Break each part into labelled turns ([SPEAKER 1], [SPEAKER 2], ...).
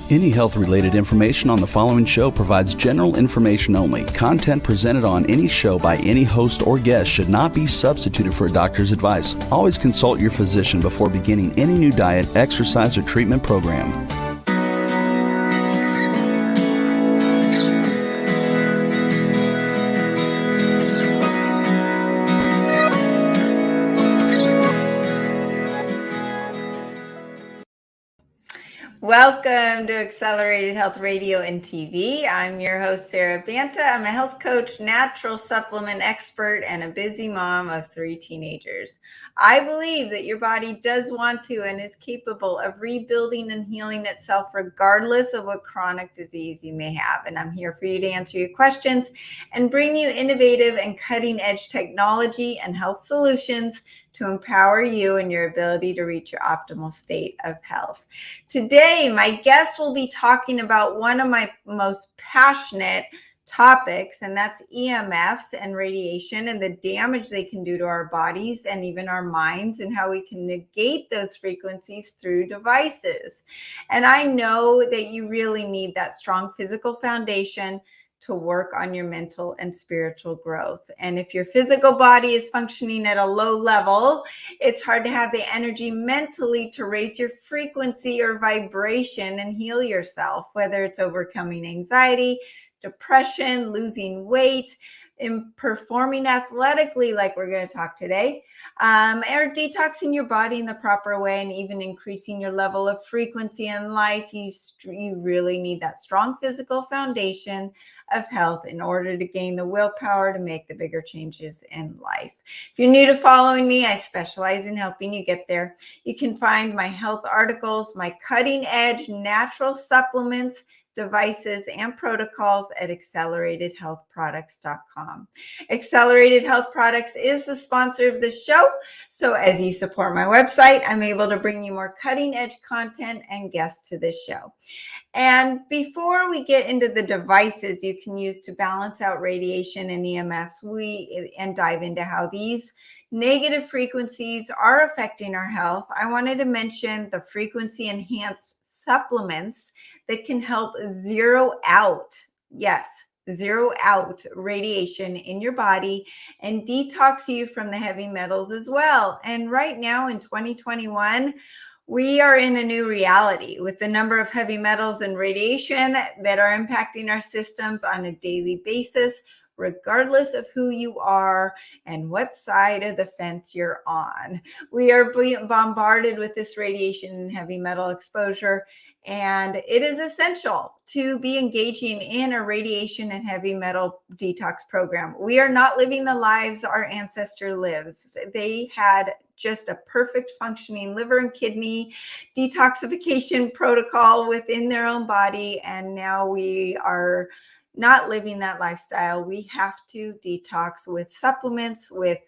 [SPEAKER 1] Any health-related information on the following show provides general information only. Content presented on any show by any host or guest should not be substituted for a doctor's advice. Always consult your physician before beginning any new diet, exercise, or treatment program.
[SPEAKER 2] Welcome to Accelerated Health Radio and TV. I'm your host, Sarah Banta. I'm a health coach, natural supplement expert, and a busy mom of 3 teenagers. I believe that your body does want to and is capable of rebuilding and healing itself regardless of what chronic disease you may have. And I'm here for you to answer your questions and bring you innovative and cutting-edge technology and health solutions to empower you and your ability to reach your optimal state of health. Today, my guest will be talking about one of my most passionate topics, and that's EMFs and radiation and the damage they can do to our bodies and even our minds, and how we can negate those frequencies through devices. And I know that you really need that strong physical foundation to work on your mental and spiritual growth. And if your physical body is functioning at a low level, it's hard to have the energy mentally to raise your frequency or vibration and heal yourself, whether it's overcoming anxiety, depression, losing weight, in performing athletically like we're going to talk today, or detoxing your body in the proper way, and even increasing your level of frequency in life. You really need that strong physical foundation of health in order to gain the willpower to make the bigger changes in life. If you're new to following me, I specialize in helping you get there. You can find my health articles, my cutting edge natural supplements, devices, and protocols at acceleratedhealthproducts.com. Accelerated Health Products is the sponsor of this show. So as you support my website, I'm able to bring you more cutting edge content and guests to this show. And before we get into the devices you can use to balance out radiation and EMFs, and dive into how these negative frequencies are affecting our health, I wanted to mention the frequency enhanced supplements that can help zero out radiation in your body and detox you from the heavy metals as well. And right now in 2021, we are in a new reality with the number of heavy metals and radiation that are impacting our systems on a daily basis, regardless of who you are and what side of the fence you're on. We are bombarded with this radiation and heavy metal exposure, and it is essential to be engaging in a radiation and heavy metal detox program. We are not living the lives our ancestors lived. They had just a perfect functioning liver and kidney detoxification protocol within their own body, and now we are not living that lifestyle. We have to detox with supplements, with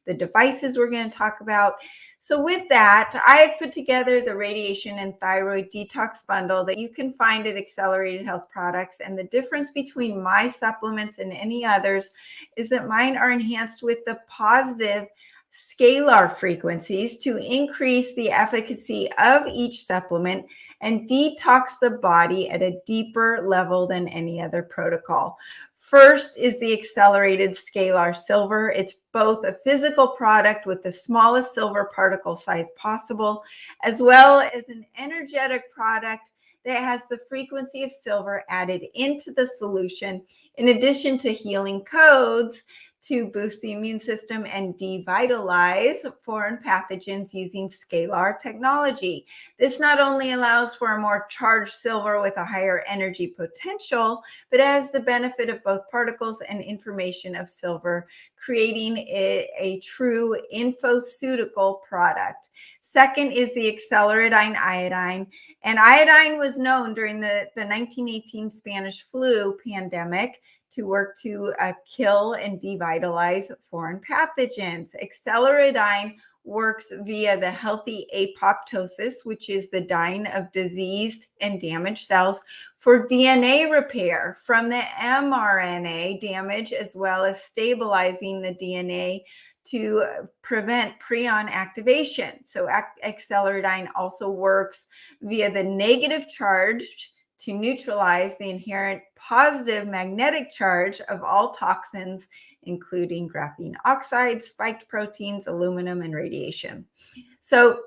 [SPEAKER 2] the devices we're going to talk about. So with that, I've put together the radiation and thyroid detox bundle that you can find at Accelerated Health Products. And the difference between my supplements and any others is that mine are enhanced with the positive scalar frequencies to increase the efficacy of each supplement and detox the body at a deeper level than any other protocol. First is the accelerated scalar silver. It's both a physical product with the smallest silver particle size possible, as well as an energetic product that has the frequency of silver added into the solution, in addition to healing codes to boost the immune system and devitalize foreign pathogens using scalar technology. This not only allows for a more charged silver with a higher energy potential, but has the benefit of both particles and information of silver, creating a true infoceutical product. Second is the acceleridine iodine. And iodine was known during the 1918 Spanish flu pandemic to work to kill and devitalize foreign pathogens. Acceleridine works via the healthy apoptosis, which is the dying of diseased and damaged cells, for DNA repair from the mRNA damage, as well as stabilizing the DNA to prevent prion activation. So acceleridine also works via the negative charge to neutralize the inherent positive magnetic charge of all toxins, including graphene oxide, spiked proteins, aluminum, and radiation. So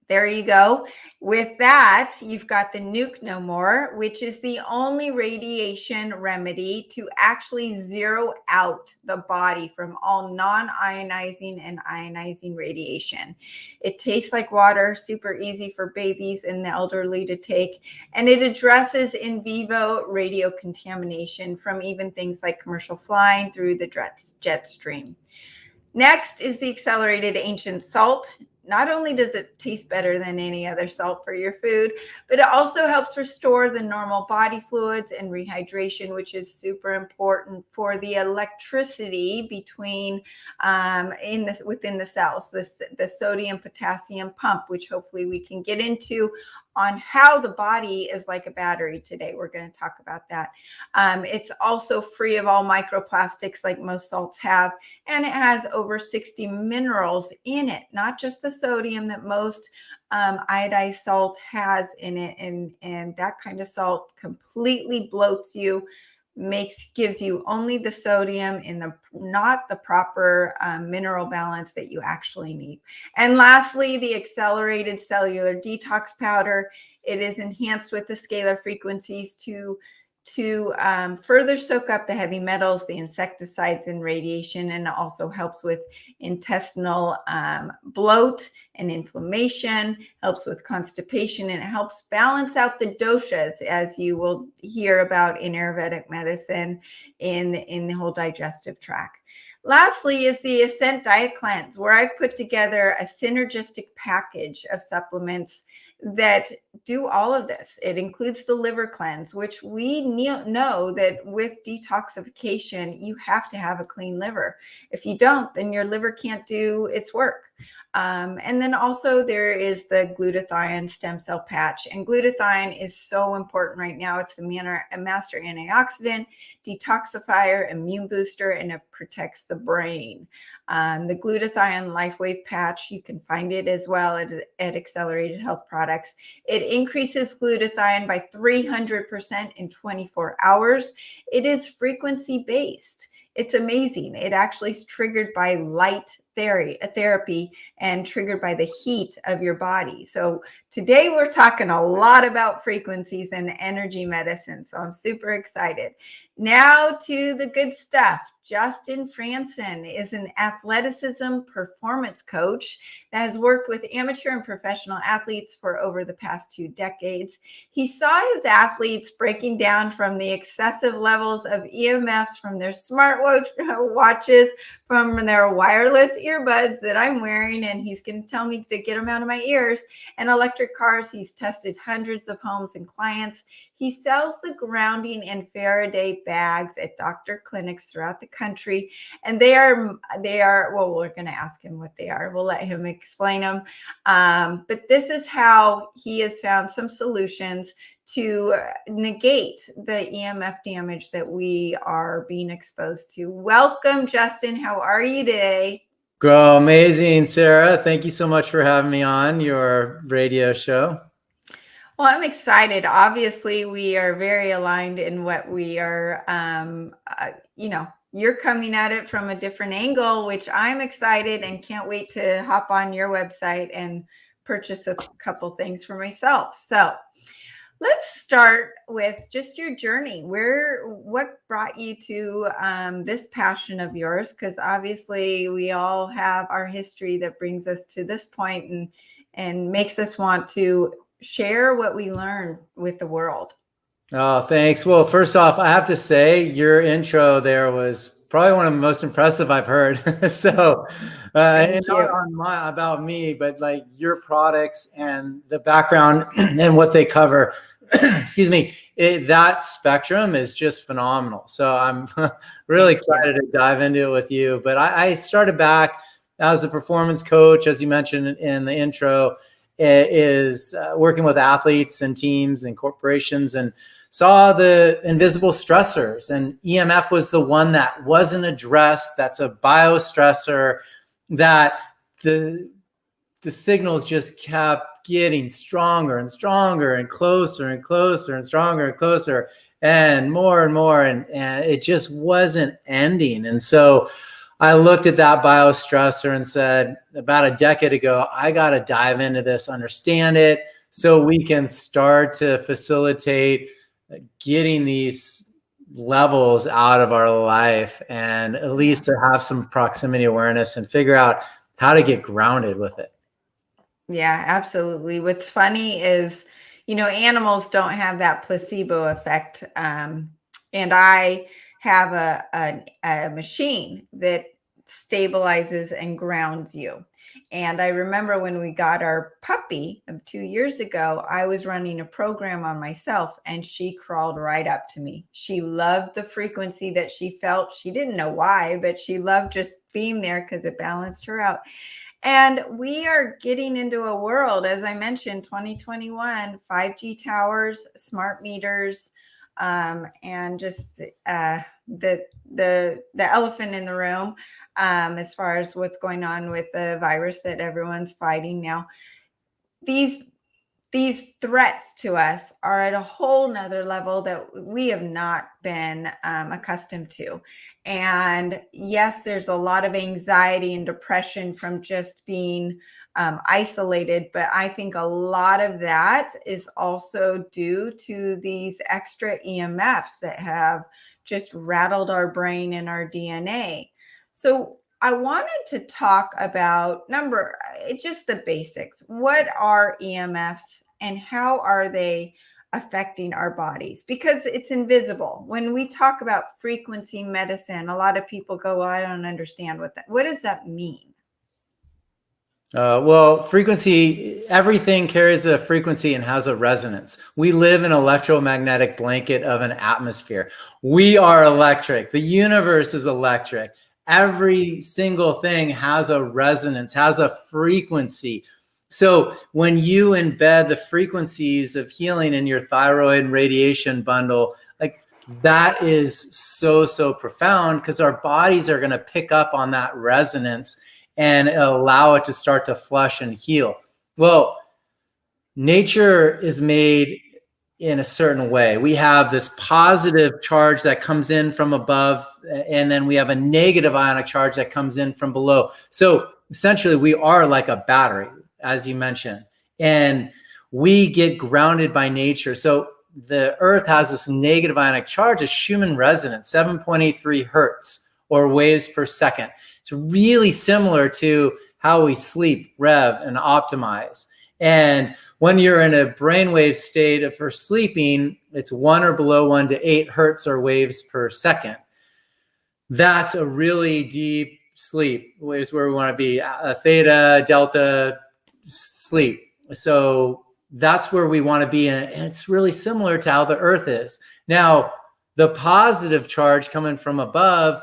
[SPEAKER 2] there you go. With that, you've got the Nuke No More, which is the only radiation remedy to actually zero out the body from all non-ionizing and ionizing radiation. It tastes like water, super easy for babies and the elderly to take, and it addresses in vivo radio contamination from even things like commercial flying through the jet stream. Next is the accelerated ancient salt. Not only does it taste better than any other salt for your food, but it also helps restore the normal body fluids and rehydration, which is super important for the electricity between within the cells, the sodium potassium pump, which hopefully we can get into on how the body is like a battery today. We're going to talk about that. It's also free of all microplastics like most salts have, and it has over 60 minerals in it, not just the sodium that most iodized salt has in it. And that kind of salt completely bloats you, gives you only the sodium in not the proper mineral balance that you actually need. And lastly, the accelerated cellular detox powder. It is enhanced with the scalar frequencies to further soak up the heavy metals, the insecticides, and radiation, and it also helps with intestinal bloat and inflammation, helps with constipation, and it helps balance out the doshas, as you will hear about in Ayurvedic medicine in the whole digestive tract. Lastly is the Ascent Diet Cleanse, where I've put together a synergistic package of supplements that do all of this. It includes the liver cleanse, which we know that with detoxification, you have to have a clean liver. If you don't, then your liver can't do its work. And then also there is the glutathione stem cell patch. And glutathione is so important right now. It's a master antioxidant, detoxifier, immune booster, and it protects the brain. The glutathione LifeWave patch, you can find it as well at Accelerated Health Products. It increases glutathione by 300% in 24 hours. It is frequency based. It's amazing. It actually is triggered by light therapy and triggered by the heat of your body. So today we're talking a lot about frequencies and energy medicine. So I'm super excited. Now to the good stuff. Justin Frandson is an athleticism performance coach that has worked with amateur and professional athletes for over the past 2 decades. He saw his athletes breaking down from the excessive levels of EMFs from their smartwatches, from their wireless earbuds that I'm wearing, and he's going to tell me to get them out of my ears, and electric cars. He's tested hundreds of homes and clients. He sells the Grounding and Faraday Bags at doctor clinics throughout the country. And they are, well, we're going to ask him what they are. We'll let him explain them. But this is how he has found some solutions to negate the EMF damage that we are being exposed to. Welcome, Justin. How are you today?
[SPEAKER 3] Girl, amazing, Sarah. Thank you so much for having me on your radio show.
[SPEAKER 2] Well, I'm excited. Obviously, we are very aligned in what we are, you're coming at it from a different angle, which I'm excited and can't wait to hop on your website and purchase a couple things for myself. So let's start with just your journey. What brought you to this passion of yours? Because obviously we all have our history that brings us to this point and makes us want to share what we learn with the world.
[SPEAKER 3] Oh, thanks. Well, first off, I have to say your intro there was probably one of the most impressive I've heard. So, and not about me, but like your products and the background and what they cover. Excuse me. That spectrum is just phenomenal. So I'm really excited to dive into it with you. But I started back as a performance coach, as you mentioned in the intro, is working with athletes and teams and corporations, and saw the invisible stressors, and EMF was the one that wasn't addressed. That's a biostressor that the the signals just kept getting stronger and stronger and closer and closer and stronger and closer and more, and it just wasn't ending. And so I looked at that biostressor and said, about a decade ago, I got to dive into this, understand it, so we can start to facilitate getting these levels out of our life, and at least to have some proximity awareness and figure out how to get grounded with it.
[SPEAKER 2] Yeah, absolutely. What's funny is, animals don't have that placebo effect. And I have a machine that stabilizes and grounds you. And I remember when we got our puppy 2 years ago, I was running a program on myself and she crawled right up to me. She loved the frequency that she felt. She didn't know why, but she loved just being there because it balanced her out. And we are getting into a world, as I mentioned, 2021, 5G towers, smart meters, and just the elephant in the room, as far as what's going on with the virus that everyone's fighting now. These threats to us are at a whole nother level that we have not been accustomed to. And yes, there's a lot of anxiety and depression from just being isolated, but I think a lot of that is also due to these extra EMFs that have just rattled our brain and our DNA. So I wanted to talk about just the basics. What are EMFs and how are they affecting our bodies? Because it's invisible. When we talk about frequency medicine, a lot of people go, well, I don't understand what does that mean?
[SPEAKER 3] Well, frequency, everything carries a frequency and has a resonance. We live in an electromagnetic blanket of an atmosphere. We are electric. The universe is electric. Every single thing has a resonance, has a frequency. So when you embed the frequencies of healing in your thyroid and radiation bundle, like that is so profound, because our bodies are going to pick up on that resonance and allow it to start to flush and heal. Well, nature is made in a certain way. We have this positive charge that comes in from above, and then we have a negative ionic charge that comes in from below. So essentially we are like a battery, as you mentioned, and we get grounded by nature. So the earth has this negative ionic charge, a Schumann resonance, 7.83 hertz or waves per second. It's really similar to how we sleep, rev, and optimize. And when you're in a brainwave state for sleeping, it's 1 or below 1 to 8 hertz or waves per second. That's a really deep sleep, is where we want to be, a theta, delta sleep. So that's where we want to be. And it's really similar to how the earth is. Now, the positive charge coming from above,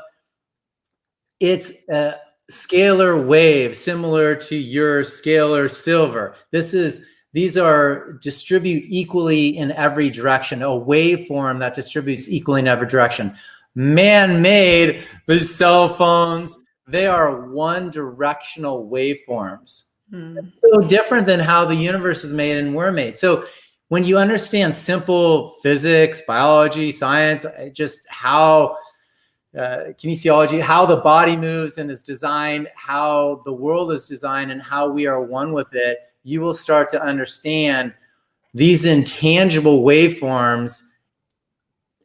[SPEAKER 3] it's a scalar wave similar to your scalar silver. These are distribute equally in every direction, a waveform that distributes equally in every direction. Man-made, the cell phones, they are one directional waveforms. It's so different than how the universe is made and we're made. So when you understand simple physics, biology, science, just how kinesiology, how the body moves and is designed, how the world is designed, and how we are one with it, you will start to understand these intangible waveforms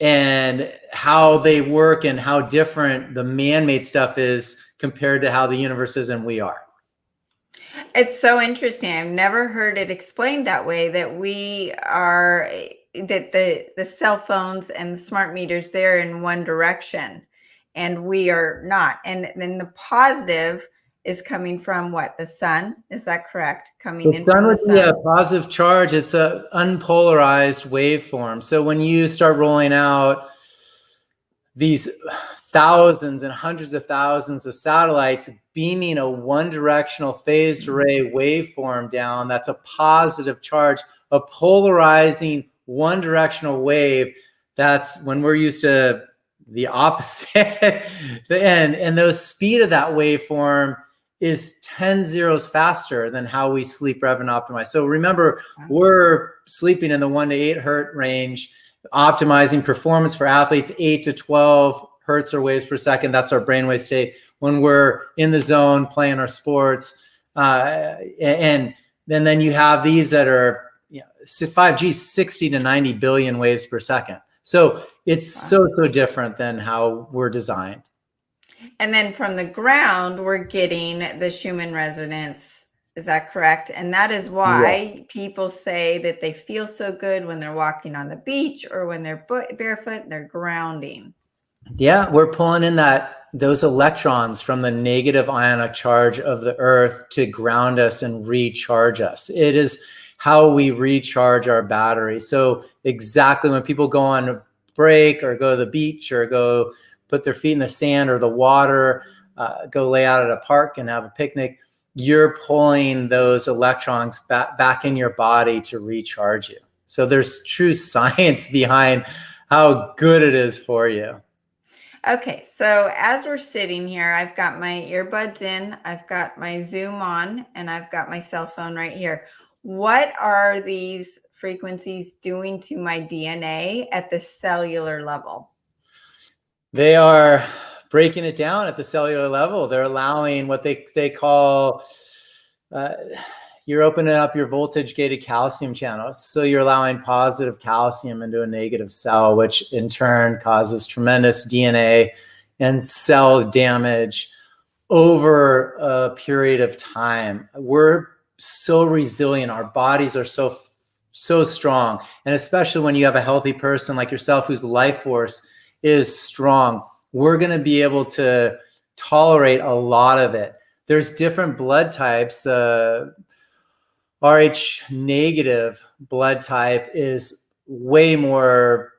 [SPEAKER 3] and how they work and how different the man-made stuff is compared to how the universe is and we are.
[SPEAKER 2] It's so interesting. I've never heard it explained that way, that the cell phones and the smart meters, they're in one direction and we are not. And then the positive is coming from what? The sun? Is that correct? Coming in from the sun.
[SPEAKER 3] Yeah, positive charge. It's a unpolarized waveform. So when you start rolling out these thousands and hundreds of thousands of satellites beaming a one-directional phased array waveform down, that's a positive charge, a polarizing one-directional wave. That's when we're used to the opposite. And the speed of that waveform is 10 zeros faster than how we sleep, rev, and optimize. So remember, we're sleeping in the 1 to 8 hertz range, optimizing performance for athletes, 8 to 12 hertz or waves per second. That's our brainwave state when we're in the zone playing our sports. And then you have these that are 5G, 60 to 90 billion waves per second. So it's so different than how we're designed.
[SPEAKER 2] And then from the ground, we're getting the Schumann resonance. Is that correct? And that is why people say that they feel so good when they're walking on the beach or when they're barefoot and they're grounding.
[SPEAKER 3] Yeah, we're pulling in those electrons from the negative ionic charge of the earth to ground us and recharge us. It is how we recharge our battery. So exactly when people go on a break or go to the beach or go put their feet in the sand or the water, go lay out at a park and have a picnic, you're pulling those electrons back in your body to recharge you. So there's true science behind how good it is for you.
[SPEAKER 2] Okay, so as we're sitting here, I've got my earbuds in, I've got my Zoom on, and I've got my cell phone right here. What are these frequencies doing to my DNA at the cellular level?
[SPEAKER 3] They are breaking it down at the cellular level. They're allowing what they call, you're opening up your voltage gated calcium channels. So you're allowing positive calcium into a negative cell, which in turn causes tremendous DNA and cell damage over a period of time. We're so resilient. Our bodies are so strong. And especially when you have a healthy person like yourself, whose life force is strong, we're going to be able to tolerate a lot of it. There's different blood types. The Rh negative blood type is way more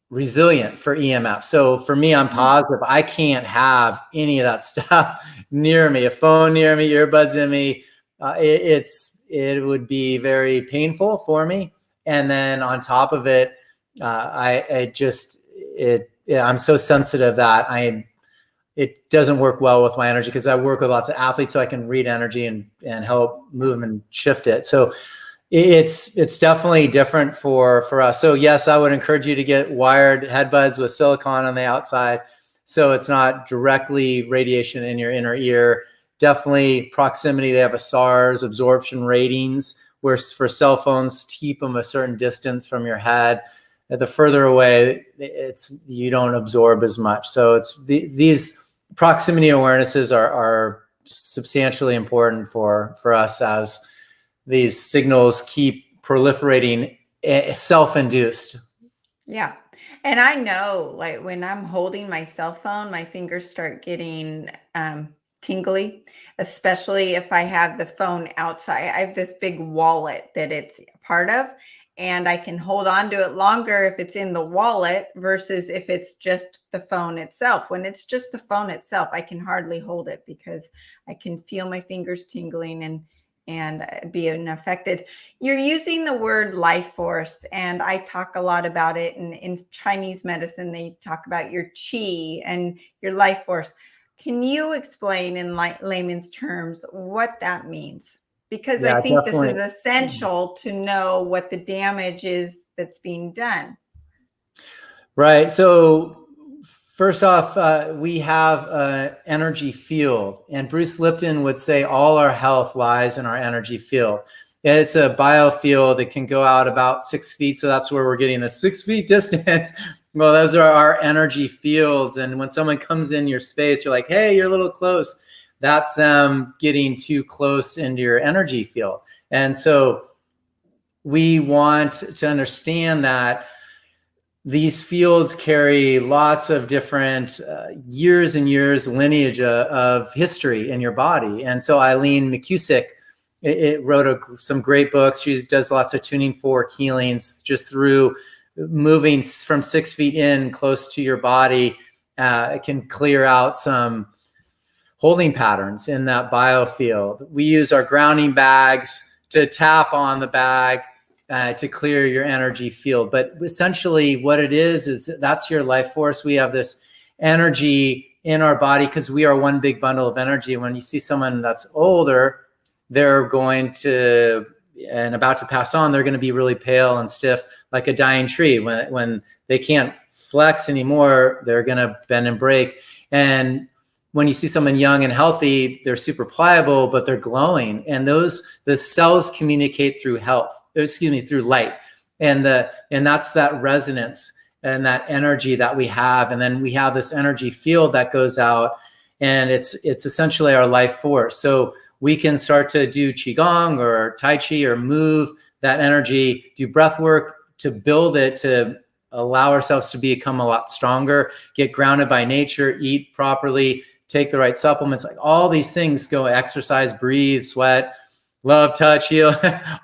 [SPEAKER 3] resilient for EMF. So for me, I'm positive. I can't have any of that stuff near me, a phone near me, earbuds in me. It would be very painful for me. And then on top of it, I'm so sensitive that it doesn't work well with my energy, because I work with lots of athletes, so I can read energy and help move and shift it. So it's definitely different for us. So yes, I would encourage you to get wired headbuds with silicone on the outside, so it's not directly radiation in your inner ear. Definitely proximity. They have a SARS absorption ratings, where for cell phones, keep them a certain distance from your head. The further away, you don't absorb as much. So these proximity awarenesses are substantially important for us, as these signals keep proliferating, self-induced.
[SPEAKER 2] Yeah. And I know, like, when I'm holding my cell phone, my fingers start getting tingly, especially if I have the phone outside. I have this big wallet that it's part of, and I can hold on to it longer if it's in the wallet versus if it's just the phone itself. When it's just the phone itself, I can hardly hold it because I can feel my fingers tingling and being affected. You're using the word life force, and I talk a lot about it. And in Chinese medicine, they talk about your qi and your life force. Can you explain in layman's terms what that means? Because I think definitely. This is essential to know what the damage is that's being done.
[SPEAKER 3] Right. So first off, we have an energy field, and Bruce Lipton would say all our health lies in our energy field. It's a biofield that can go out about 6 feet. So that's where we're getting the 6 feet distance. Well, those are our energy fields. And when someone comes in your space, you're like, hey, you're a little close. That's them getting too close into your energy field. And so we want to understand that these fields carry lots of different years and years lineage of history in your body. And so Eileen McCusick wrote some great books. She does lots of tuning fork healings just through moving from 6 feet in close to your body. It can clear out some holding patterns in that biofield. We use our grounding bags to tap on the bag to clear your energy field. But essentially what it is that's your life force. We have this energy in our body because we are one big bundle of energy. When you see someone that's older, they're going to, and about to pass on, they're going to be really pale and stiff like a dying tree. When they can't flex anymore, they're going to bend and break. And when you see someone young and healthy, they're super pliable, but they're glowing. And the cells communicate through through light. And that's that resonance and that energy that we have. And then we have this energy field that goes out, and it's essentially our life force. So we can start to do Qigong or Tai Chi or move that energy, do breath work to build it, to allow ourselves to become a lot stronger, get grounded by nature, eat properly, take the right supplements, like all these things go, exercise, breathe, sweat, love, touch, heal.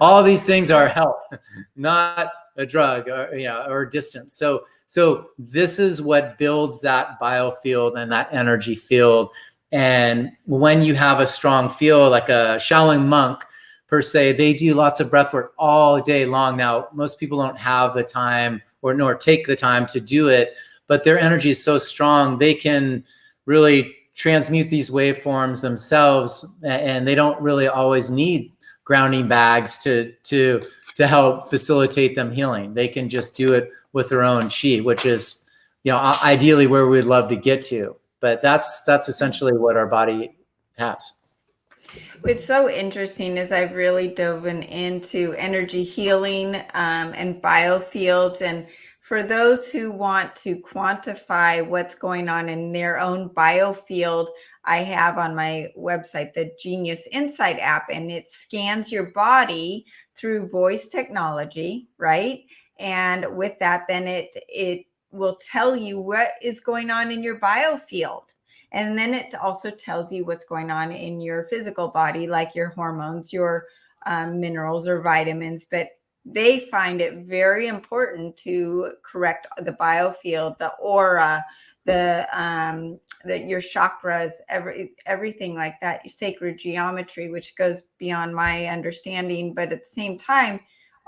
[SPEAKER 3] All these things are health, not a drug or distance. So this is what builds that biofield and that energy field. And when you have a strong field, like a Shaolin monk per se, they do lots of breath work all day long. Now, most people don't have the time nor take the time to do it, but their energy is so strong, they can really transmute these waveforms themselves, and they don't really always need grounding bags to help facilitate them healing. They can just do it with their own chi, which is, ideally where we'd love to get to. But that's essentially what our body has.
[SPEAKER 2] What's so interesting is I've really dove into energy healing and biofields. And for those who want to quantify what's going on in their own biofield, I have on my website the Genius Insight app, and it scans your body through voice technology, right? And with that, then it will tell you what is going on in your biofield. And then it also tells you what's going on in your physical body, like your hormones, your minerals or vitamins. But they find it very important to correct the biofield, the aura, your chakras, everything like that, your sacred geometry, which goes beyond my understanding. But at the same time,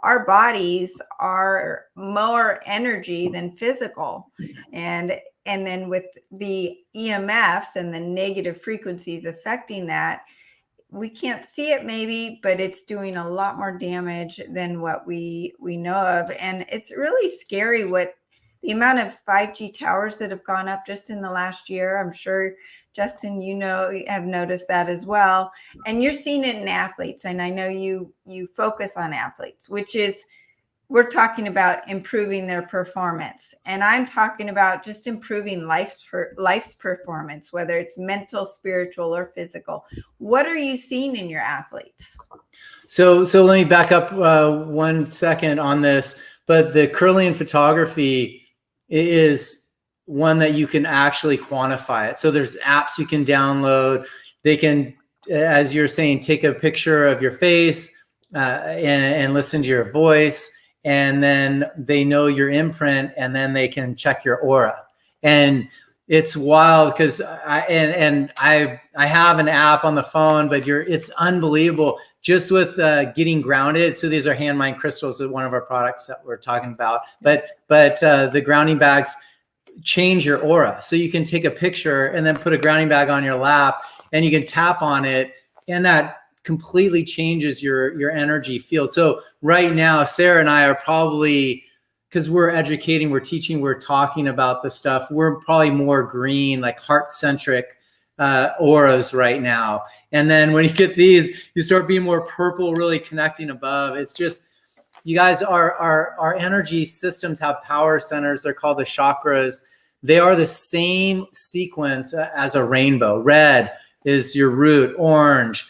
[SPEAKER 2] our bodies are more energy than physical. And then with the EMFs and the negative frequencies affecting that, we can't see it maybe, but it's doing a lot more damage than what we know of. And it's really scary what the amount of 5G towers that have gone up just in the last year. I'm sure, Justin, you have noticed that as well. And you're seeing it in athletes. And I know you focus on athletes, which is, we're talking about improving their performance. And I'm talking about just improving life's performance, whether it's mental, spiritual, or physical. What are you seeing in your athletes?
[SPEAKER 3] So let me back up 1 second on this. But the Kirlian photography is one that you can actually quantify it. So there's apps you can download. They can, as you're saying, take a picture of your face and listen to your voice. And then they know your imprint, and then they can check your aura. And it's wild because I have an app on the phone, but it's unbelievable just with getting grounded. So these are hand mind crystals, one of our products that we're talking about. But the grounding bags change your aura. So you can take a picture and then put a grounding bag on your lap, and you can tap on it, and that completely changes your energy field. So right now, Sarah and I are probably, because we're educating, we're teaching, we're talking about the stuff, we're probably more green, like heart-centric auras right now. And then when you get these, you start being more purple, really connecting above. It's just, you guys, our energy systems have power centers. They're called the chakras. They are the same sequence as a rainbow. Red is your root, orange,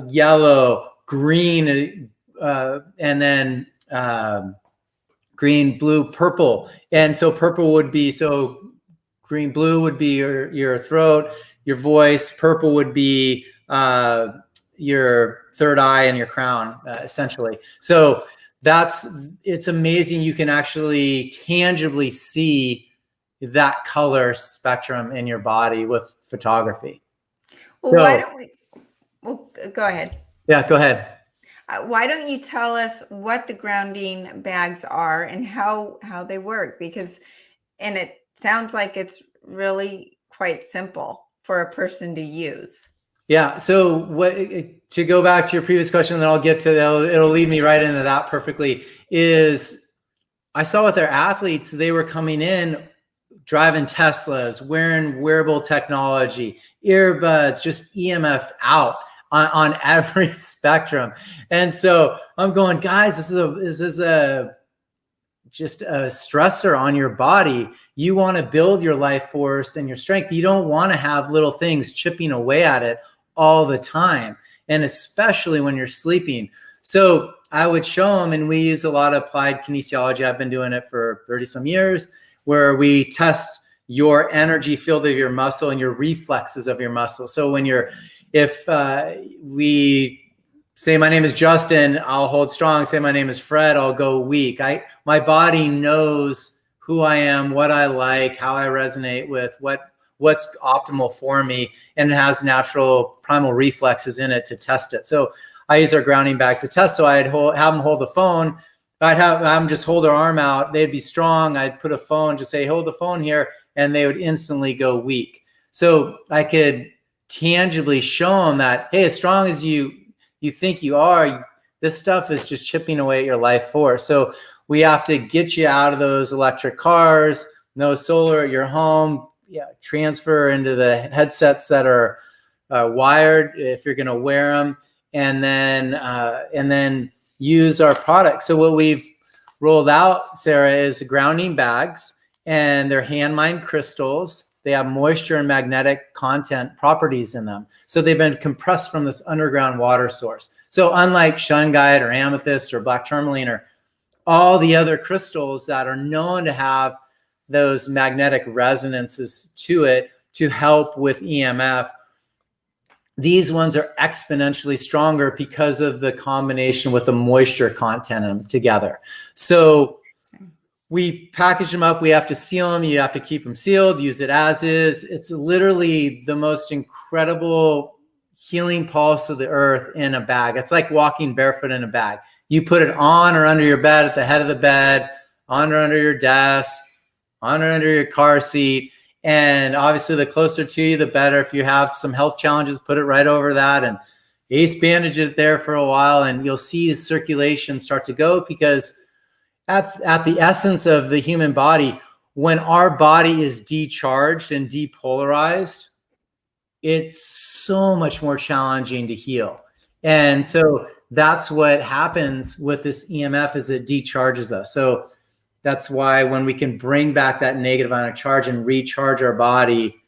[SPEAKER 3] yellow, green, and then green, blue, purple. And so purple would be, so green, blue would be your throat, your voice. Purple would be your third eye and your crown, essentially. So it's amazing. You can actually tangibly see that color spectrum in your body with photography.
[SPEAKER 2] Well, why don't we? Well, go ahead.
[SPEAKER 3] Yeah, go ahead.
[SPEAKER 2] Why don't you tell us what the grounding bags are and how they work? And it sounds like it's really quite simple for a person to use.
[SPEAKER 3] Yeah. So to go back to your previous question, and then I'll get to it'll lead me right into that perfectly, is I saw with their athletes, they were coming in driving Teslas, wearing wearable technology, earbuds, just EMF'd out on every spectrum. And so I'm going, guys, this is just a stressor on your body. You want to build your life force and your strength. You don't want to have little things chipping away at it all the time, and especially when you're sleeping. So I would show them, and we use a lot of applied kinesiology. I've been doing it for 30 some years, where we test your energy field of your muscle and your reflexes of your muscle. So if we say my name is Justin, I'll hold strong. Say my name is Fred, I'll go weak. My body knows who I am, what I like, how I resonate with, what's optimal for me, and it has natural primal reflexes in it to test it. So I use our grounding bags to test. So I'd have them hold the phone. I'd have them just hold their arm out. They'd be strong. I'd put a phone, just say, hold the phone here, and they would instantly go weak. So I could tangibly show them that, hey, as strong as you think you are, this stuff is just chipping away at your life force. So we have to get you out of those electric cars, no solar at your home, transfer into the headsets that are wired if you're going to wear them, and then use our product. So what we've rolled out, Sarah, is the grounding bags, and they're hand mined crystals. They have moisture and magnetic content properties in them. So they've been compressed from this underground water source. So unlike shungite or amethyst or black tourmaline or all the other crystals that are known to have those magnetic resonances to it to help with EMF, these ones are exponentially stronger because of the combination with the moisture content in them together. So we package them up. We have to seal them. You have to keep them sealed, use it as is. It's literally the most incredible healing pulse of the earth in a bag. It's like walking barefoot in a bag. You put it on or under your bed, at the head of the bed, on or under your desk, on or under your car seat. And obviously the closer to you, the better. If you have some health challenges, put it right over that and ace bandage it there for a while, and you'll see circulation start to go, because at the essence of the human body, when our body is decharged and depolarized, it's so much more challenging to heal. And so that's what happens with this EMF, is it decharges us. So that's why when we can bring back that negative ionic charge and recharge our body,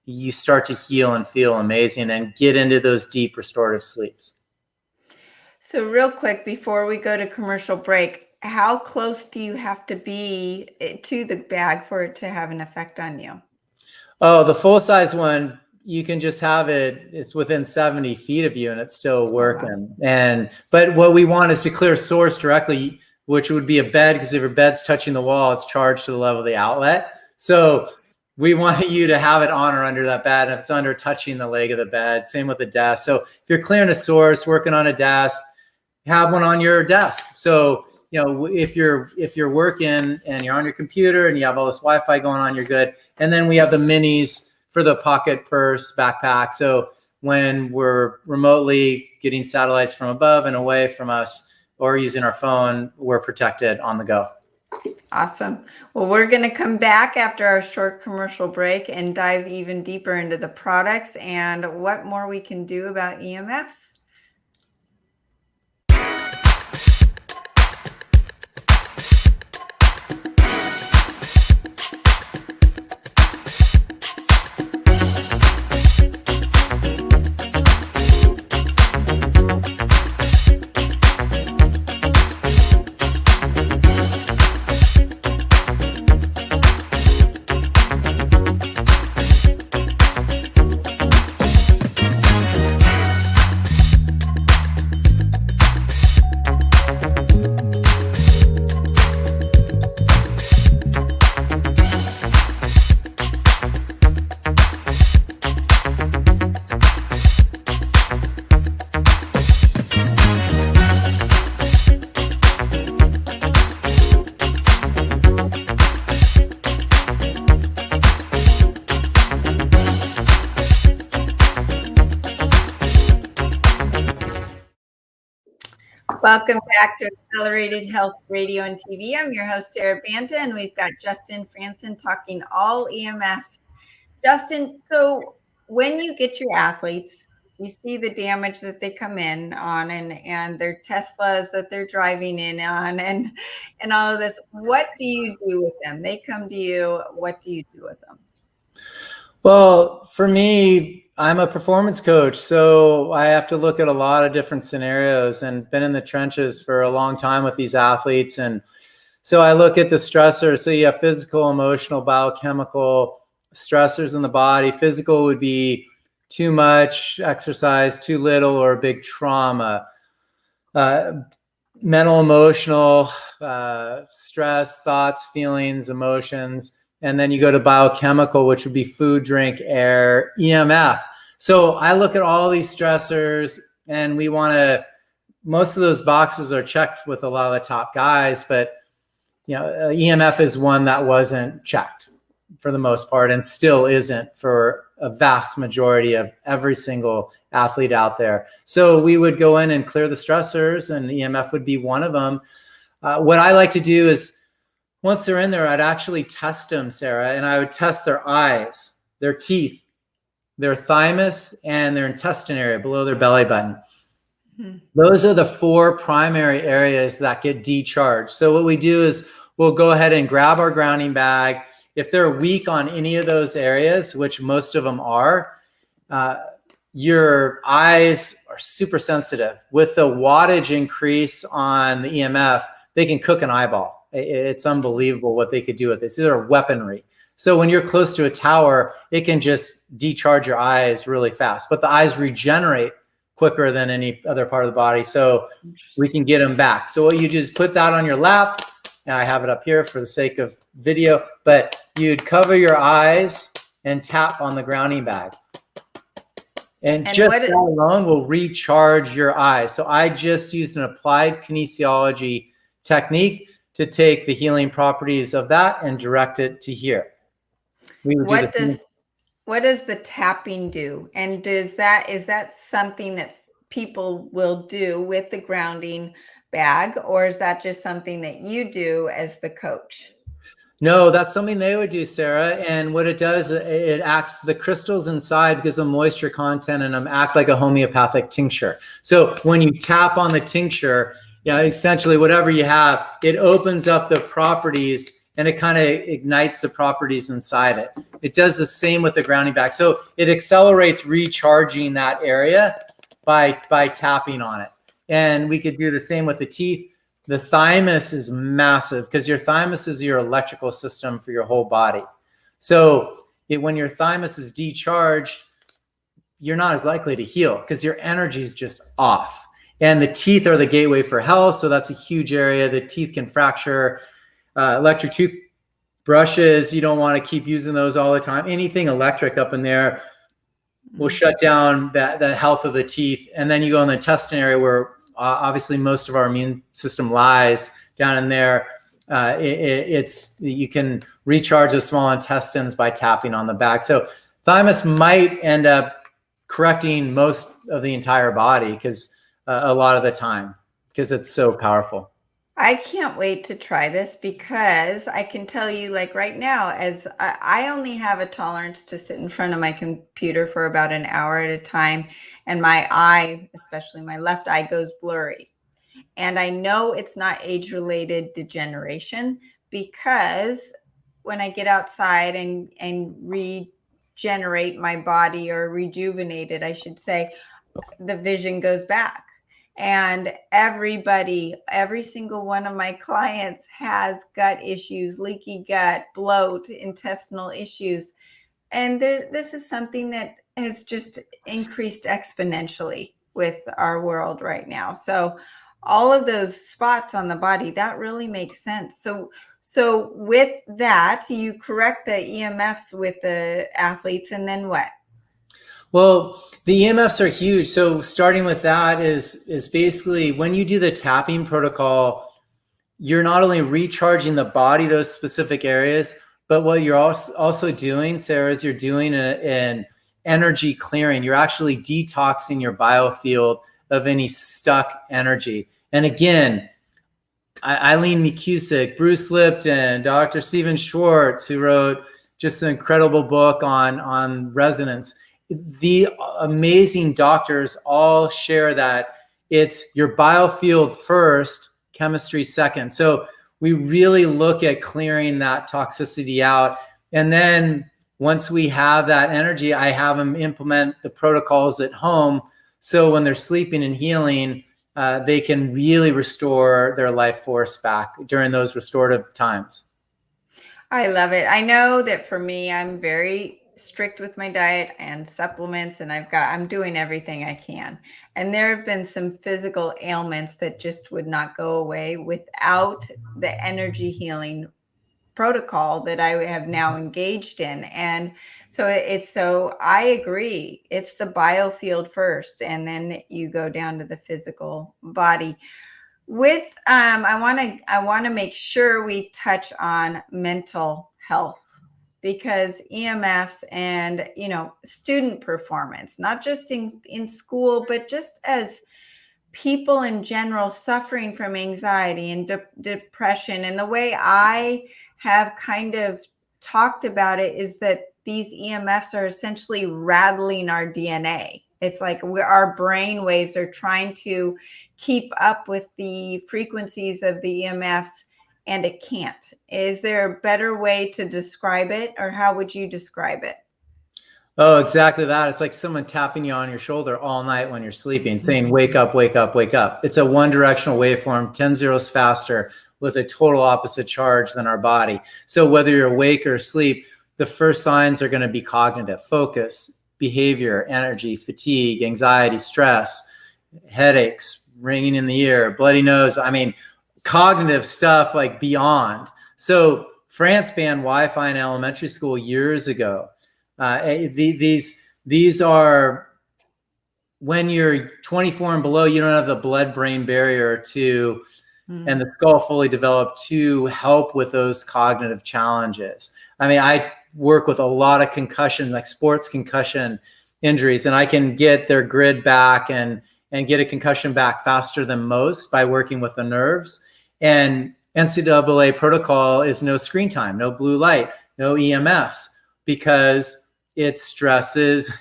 [SPEAKER 3] you start to heal and feel amazing and get into those deep restorative sleeps.
[SPEAKER 2] So real quick, before we go to commercial break, how close do you have to be to the bag for it to have an effect on you?
[SPEAKER 3] Oh, the full size one, you can just have it. It's within 70 feet of you and it's still working. Wow. But what we want is to clear source directly, which would be a bed, because if your bed's touching the wall, it's charged to the level of the outlet. So we want you to have it on or under that bed. And if it's under, touching the leg of the bed. Same with the desk. So if you're clearing a source, working on a desk, have one on your desk. So if you're working and you're on your computer and you have all this Wi-Fi going on, you're good. And then we have the minis for the pocket, purse, backpack. So when we're remotely getting satellites from above and away from us, or using our phone, we're protected on the go.
[SPEAKER 2] Awesome. Well, we're going to come back after our short commercial break and dive even deeper into the products and what more we can do about EMFs. Welcome back to Accelerated Health Radio and TV. I'm your host, Sarah Banta, and we've got Justin Frandson talking all EMFs. Justin, so when you get your athletes, you see the damage that they come in on and their Teslas that they're driving in on and all of this. What do you do with them? They come to you. What do you do with them?
[SPEAKER 3] Well, for me, I'm a performance coach, so I have to look at a lot of different scenarios and been in the trenches for a long time with these athletes. And so I look at the stressors. So you have physical, emotional, biochemical stressors in the body. Physical would be too much exercise, too little, or a big trauma. Mental, emotional, stress, thoughts, feelings, emotions. And then you go to biochemical, which would be food, drink, air, EMF. So I look at all these stressors, and we want to, most of those boxes are checked with a lot of the top guys, but EMF is one that wasn't checked for the most part, and still isn't for a vast majority of every single athlete out there. So we would go in and clear the stressors, and EMF would be one of them. What I like to do is, once they're in there, I'd actually test them, Sarah, and I would test their eyes, their teeth, their thymus, and their intestine area below their belly button. Mm-hmm. Those are the 4 primary areas that get decharged. So what we do is we'll go ahead and grab our grounding bag. If they're weak on any of those areas, which most of them are, your eyes are super sensitive. With the wattage increase on the EMF, they can cook an eyeball. It's unbelievable what they could do with this. These are weaponry. So when you're close to a tower, it can just decharge your eyes really fast. But the eyes regenerate quicker than any other part of the body. So we can get them back. So what you just put that on your lap. And I have it up here for the sake of video. But you'd cover your eyes and tap on the grounding bag. And just that alone will recharge your eyes. So I just used an applied kinesiology technique to take the healing properties of that and direct it to here.
[SPEAKER 2] What does the tapping do? And is that something that people will do with the grounding bag, or is that just something that you do as the coach?
[SPEAKER 3] No, that's something they would do, Sarah. And what it does, it acts, the crystals inside, because of moisture content in them, act like a homeopathic tincture. So when you tap on the tincture, essentially whatever you have, it opens up the properties and it kind of ignites the properties inside it. It does the same with the grounding bag. So it accelerates recharging that area by tapping on it. And we could do the same with the teeth. The thymus is massive because your thymus is your electrical system for your whole body. So when your thymus is decharged, you're not as likely to heal because your energy is just off. And the teeth are the gateway for health. So that's a huge area. The teeth can fracture. Electric tooth brushes, you don't want to keep using those all the time. Anything electric up in there will shut down the health of the teeth. And then you go in the intestine area where obviously most of our immune system lies down in there. You can recharge the small intestines by tapping on the back. So thymus might end up correcting most of the entire body because a lot of the time, because it's so powerful.
[SPEAKER 2] I can't wait to try this because I can tell you, like right now, as I only have a tolerance to sit in front of my computer for about an hour at a time, and my eye, especially my left eye, goes blurry. And I know it's not age-related degeneration because when I get outside and regenerate my body, or rejuvenate it, I should say, the vision goes back. And every single one of my clients has gut issues, leaky gut, bloat, intestinal issues. And this is something that has just increased exponentially with our world right now. So all of those spots on the body, that really makes sense. So with that, you correct the EMFs with the athletes, and then what?
[SPEAKER 3] Well, the EMFs are huge. So starting with that is basically when you do the tapping protocol, you're not only recharging the body, those specific areas, but what you're also doing, Sarah, is you're doing an energy clearing. You're actually detoxing your biofield of any stuck energy. And again, Eileen McCusick, Bruce Lipton, Dr. Stephen Schwartz, who wrote just an incredible book on resonance. The amazing doctors all share that it's your biofield first, chemistry second. So we really look at clearing that toxicity out. And then once we have that energy, I have them implement the protocols at home. So when they're sleeping and healing, they can really restore their life force back during those restorative times.
[SPEAKER 2] I love it. I know that for me, I'm very strict with my diet and supplements, and I'm doing everything I can. And there have been some physical ailments that just would not go away without the energy healing protocol that I have now engaged in. And so I agree. It's the biofield first, and then you go down to the physical body. With I want to make sure we touch on mental health, because EMFs and student performance, not just in school, but just as people in general suffering from anxiety and depression. And the way I have kind of talked about it is that these EMFs are essentially rattling our DNA. It's like our brain waves are trying to keep up with the frequencies of the EMFs, and it can't. Is there a better way to describe it, or how would you describe it?
[SPEAKER 3] Oh, exactly that. It's like someone tapping you on your shoulder all night when you're sleeping, saying, wake up, wake up, wake up. It's a one directional waveform, 10 zeros faster, with a total opposite charge than our body. So whether you're awake or asleep, the first signs are going to be cognitive: focus, behavior, energy, fatigue, anxiety, stress, headaches, ringing in the ear, bloody nose. I mean, cognitive stuff like beyond. So France banned Wi-Fi in elementary school years ago. These are, when you're 24 and below, you don't have the blood-brain barrier to and the skull fully developed to help with those cognitive challenges. I mean, I work with a lot of concussion, like sports concussion injuries, and I can get their grid back and get a concussion back faster than most by working with the nerves. And NCAA protocol is no screen time, no blue light, no EMFs, because it stresses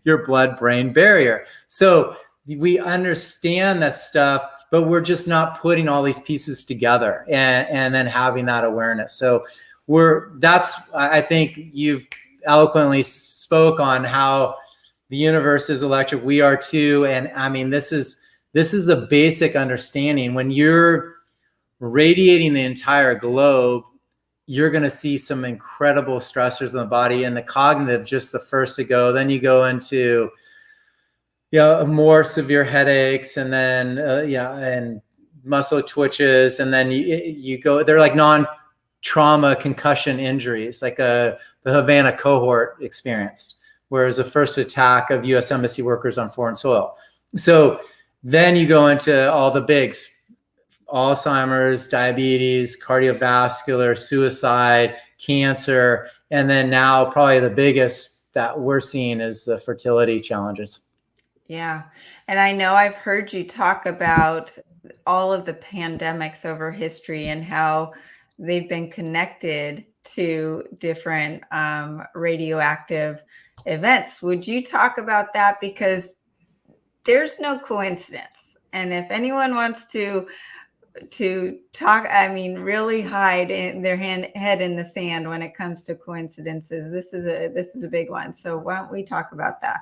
[SPEAKER 3] your blood-brain barrier. So we understand that stuff, but we're just not putting all these pieces together and then having that awareness. So I think you've eloquently spoke on how the universe is electric. We are too. And I mean, this is the basic understanding. When you're radiating the entire globe, you're going to see some incredible stressors in the body, and the cognitive, just the first to go. Then you go into more severe headaches, and then and muscle twitches, and then you go. They're like non-trauma concussion injuries, like the Havana cohort experienced, whereas the first attack of U.S. embassy workers on foreign soil. So then you go into all the bigs: Alzheimer's, diabetes, cardiovascular, suicide, cancer, and then now probably the biggest that we're seeing is the fertility challenges.
[SPEAKER 2] Yeah. And I know I've heard you talk about all of the pandemics over history and how they've been connected to different radioactive events. Would you talk about that? Because there's no coincidence. And if anyone wants to talk, I mean, really hide in their head in the sand when it comes to coincidences, this is a big one. So why don't we talk about that?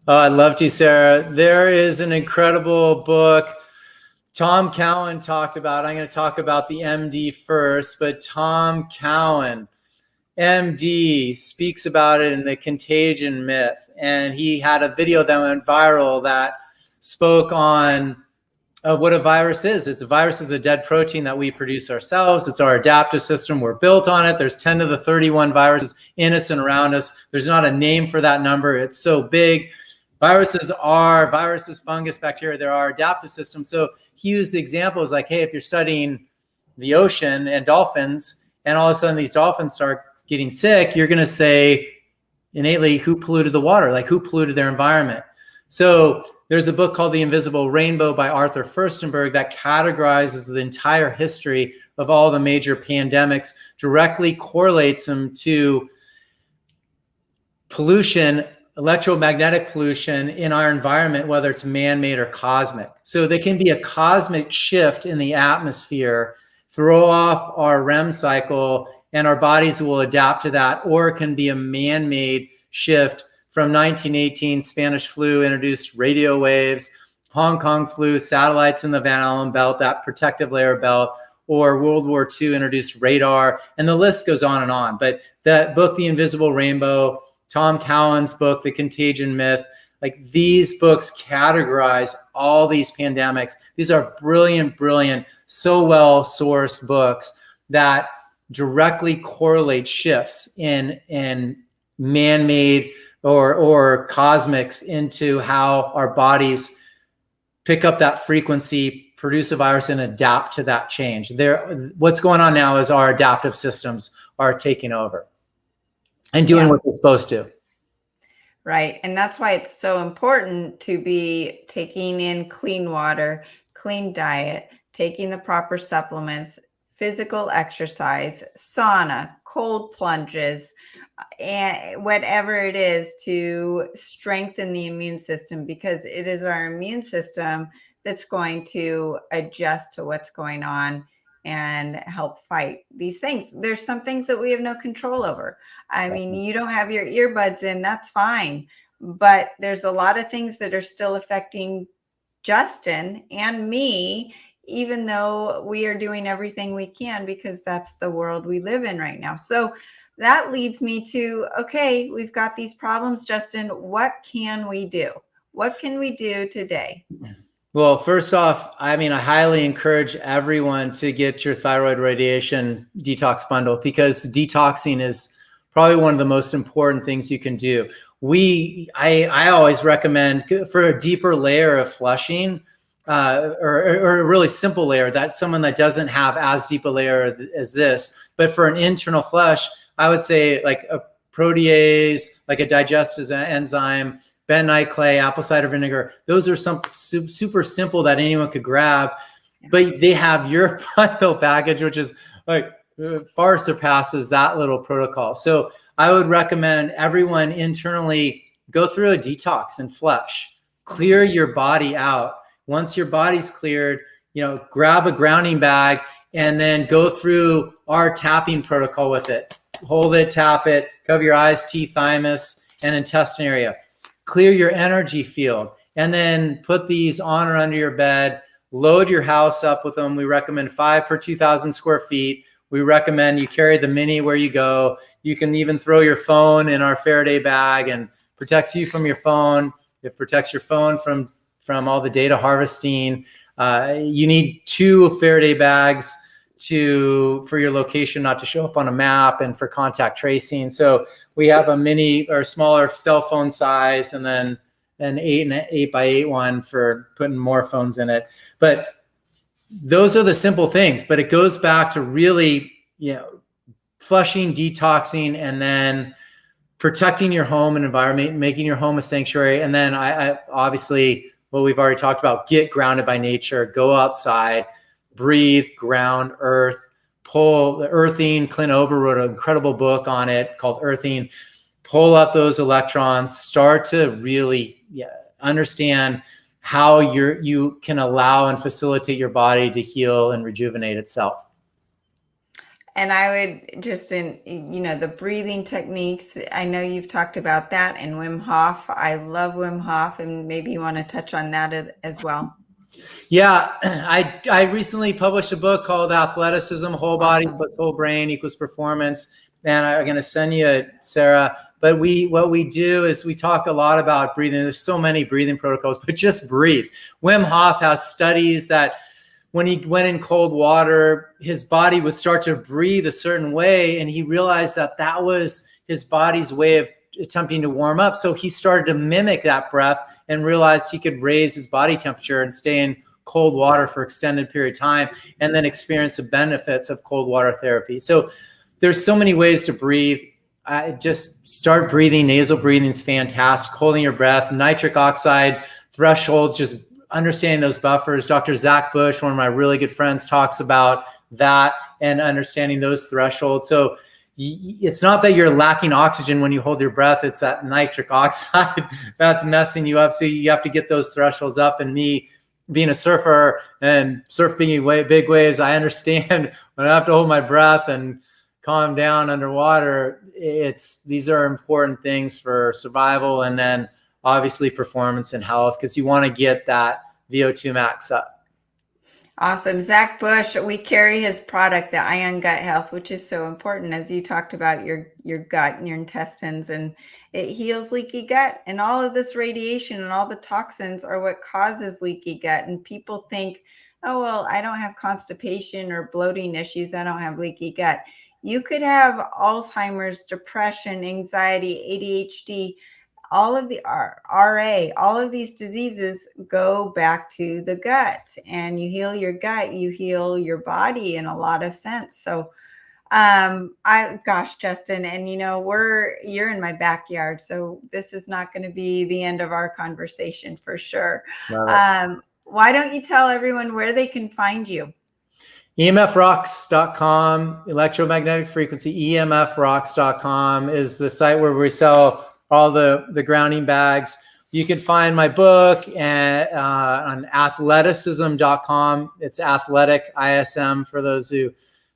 [SPEAKER 3] Oh, I'd love to, Sarah. There is an incredible book Tom Cowan talked about. I'm going to talk about the MD first, but Tom Cowan, MD, speaks about it in The Contagion Myth. And he had a video that went viral that spoke on what a virus is. A virus is a dead protein that we produce ourselves. It's our adaptive system. We're built on it. There's 10 to the 31 viruses in us and around us. There's not a name for that number. It's so big. Viruses, fungus, bacteria, they're our adaptive system. So he used the examples like, hey, if you're studying the ocean and dolphins, and all of a sudden these dolphins start getting sick, you're going to say innately, who polluted the water? Like, who polluted their environment? So There's a book called The Invisible Rainbow by Arthur Furstenberg that categorizes the entire history of all the major pandemics, directly correlates them to pollution, electromagnetic pollution in our environment, whether it's man-made or cosmic. So there can be a cosmic shift in the atmosphere, throw off our REM cycle, and our bodies will adapt to that, or it can be a man-made shift. From 1918, Spanish flu introduced radio waves, Hong Kong flu, satellites in the Van Allen belt, that protective layer belt, or World War II introduced radar, and the list goes on and on. But that book, The Invisible Rainbow, Tom Cowan's book, The Contagion Myth, like these books categorize all these pandemics. These are brilliant, brilliant, so well-sourced books that directly correlate shifts in man-made or cosmics into how our bodies pick up that frequency, produce a virus, and adapt to that change. What's going on now is our adaptive systems are taking over and doing what they're supposed to.
[SPEAKER 2] Right. And that's why it's so important to be taking in clean water, clean diet, taking the proper supplements, physical exercise, sauna, cold plunges, and whatever it is to strengthen the immune system, because it is our immune system that's going to adjust to what's going on and help fight these things. There's some things that we have no control over. I mean, you don't have your earbuds in, that's fine. But there's a lot of things that are still affecting Justin and me, even though we are doing everything we can, because that's the world we live in right now. So that leads me to, okay, we've got these problems, Justin. What can we do? What can we do today?
[SPEAKER 3] Well, first off, I mean, I highly encourage everyone to get your thyroid radiation detox bundle, because detoxing is probably one of the most important things you can do. I always recommend, for a deeper layer of flushing, or a really simple layer, that someone that doesn't have as deep a layer as this, but for an internal flush, I would say like a protease, like a digestive enzyme, bentonite clay, apple cider vinegar. Those are some super simple that anyone could grab, but they have your bundle package, which is like far surpasses that little protocol. So I would recommend everyone internally go through a detox and flush, clear your body out. Once your body's cleared, grab a grounding bag and then go through our tapping protocol with it. Hold it, tap it, cover your eyes, teeth, thymus, and intestine area. Clear your energy field, and then put these on or under your bed. Load your house up with them. We recommend 5 per 2,000 square feet. We recommend you carry the mini where you go. You can even throw your phone in our Faraday bag, and protects you from your phone. It protects your phone from all the data harvesting. You need 2 Faraday bags for your location not to show up on a map, and for contact tracing. So we have a mini or smaller cell phone size, and then an 8x8 one for putting more phones in it. But those are the simple things, but it goes back to really, flushing, detoxing, and then protecting your home and environment, making your home a sanctuary. And then I obviously, what we've already talked about, get grounded by nature, go outside, breathe, ground, earth, pull the earthing. Clint Ober wrote an incredible book on it called Earthing. Pull up those electrons, start to really understand how you can allow and facilitate your body to heal and rejuvenate itself.
[SPEAKER 2] And I would just, the breathing techniques, I know you've talked about that, and Wim Hof. I love Wim Hof, and maybe you want to touch on that as well.
[SPEAKER 3] Yeah, I recently published a book called Athleticism, Whole Body plus Whole Brain equals Performance. And I'm going to send you it, Sarah. But what we do is we talk a lot about breathing. There's so many breathing protocols, but just breathe. Wim Hof has studies that when he went in cold water, his body would start to breathe a certain way. And he realized that was his body's way of attempting to warm up. So he started to mimic that breath and realized he could raise his body temperature and stay in cold water for extended period of time, and then experience the benefits of cold water therapy. So there's so many ways to breathe. Just start breathing. Nasal breathing is fantastic. Holding your breath. Nitric oxide thresholds, just understanding those buffers. Dr. Zach Bush, one of my really good friends, talks about that and understanding those thresholds. So it's not that you're lacking oxygen when you hold your breath, it's that nitric oxide that's messing you up. So you have to get those thresholds up. And me being a surfer and surfing big waves, I understand when I have to hold my breath and calm down underwater. These are important things for survival, and then obviously performance and health, because you want to get that VO2 max up.
[SPEAKER 2] Awesome. Zach Bush, we carry his product, the Ion Gut Health, which is so important, as you talked about your gut and your intestines, and it heals leaky gut. And all of this radiation and all the toxins are what causes leaky gut. And people think, oh, well, I don't have constipation or bloating issues, I don't have leaky gut. You could have Alzheimer's, depression, anxiety, ADHD, all of the RA, all of these diseases go back to the gut. And you heal your gut, you heal your body in a lot of sense. So gosh, Justin, and you're in my backyard, so this is not going to be the end of our conversation for sure. Why don't you tell everyone where they can find you?
[SPEAKER 3] EMFrocks.com, electromagnetic frequency, EMFrocks.com is the site where we sell all the grounding bags. You can find my book on athleticism.com. It's athletic, ISM, for those who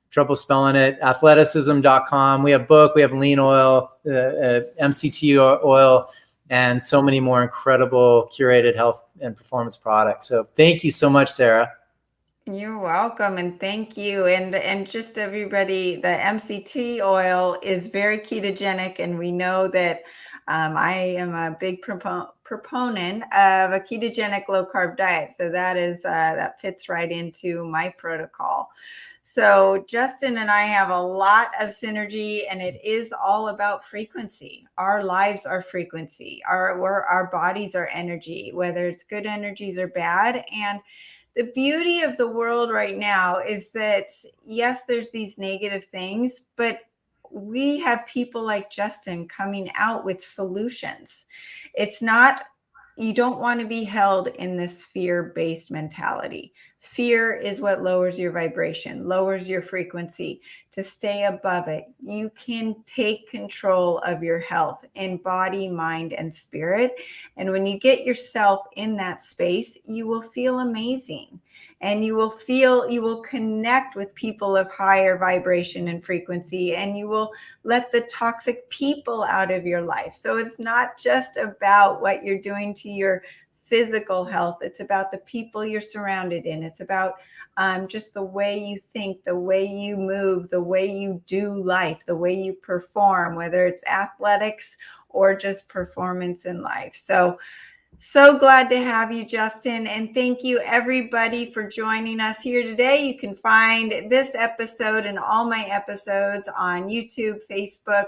[SPEAKER 3] trouble spelling it, athleticism.com. We have book, we have lean oil, MCT oil, and so many more incredible curated health and performance products. So thank you so much, Sarah.
[SPEAKER 2] You're welcome, and thank you. And just everybody, the MCT oil is very ketogenic, and we know that I am a big proponent of a ketogenic low carb diet. So that fits right into my protocol. So Justin and I have a lot of synergy, and it is all about frequency. Our lives are frequency. Our bodies are energy, whether it's good energies or bad. And the beauty of the world right now is that, yes, there's these negative things, but we have people like Justin coming out with solutions. It's not, you don't want to be held in this fear-based mentality. Fear is what lowers your vibration, lowers your frequency. To stay above it, you can take control of your health in body, mind, and spirit. And when you get yourself in that space, you will feel amazing. And you will connect with people of higher vibration and frequency, and you will let the toxic people out of your life. So it's not just about what you're doing to your physical health. It's about the people you're surrounded in. It's about just the way you think, the way you move, the way you do life, the way you perform, whether it's athletics or just performance in life. So glad to have you, Justin. And thank you, everybody, for joining us here today. You can find this episode and all my episodes on YouTube, Facebook,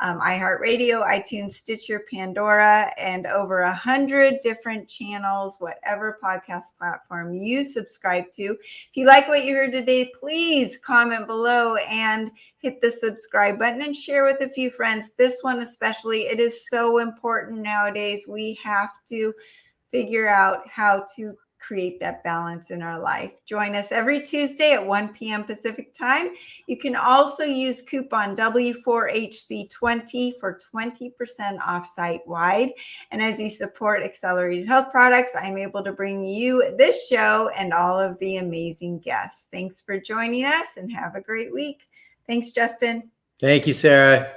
[SPEAKER 2] iHeartRadio, iTunes, Stitcher, Pandora, and over 100 different channels, whatever podcast platform you subscribe to. If you like what you heard today, please comment below and hit the subscribe button and share with a few friends. This one especially, it is so important nowadays. We have to figure out how to create that balance in our life. Join us every Tuesday at 1 p.m. Pacific time. You can also use coupon W4HC20 for 20% off site-wide. And as you support Accelerated Health Products, I'm able to bring you this show and all of the amazing guests. Thanks for joining us, and have a great week. Thanks, Justin.
[SPEAKER 3] Thank you, Sarah.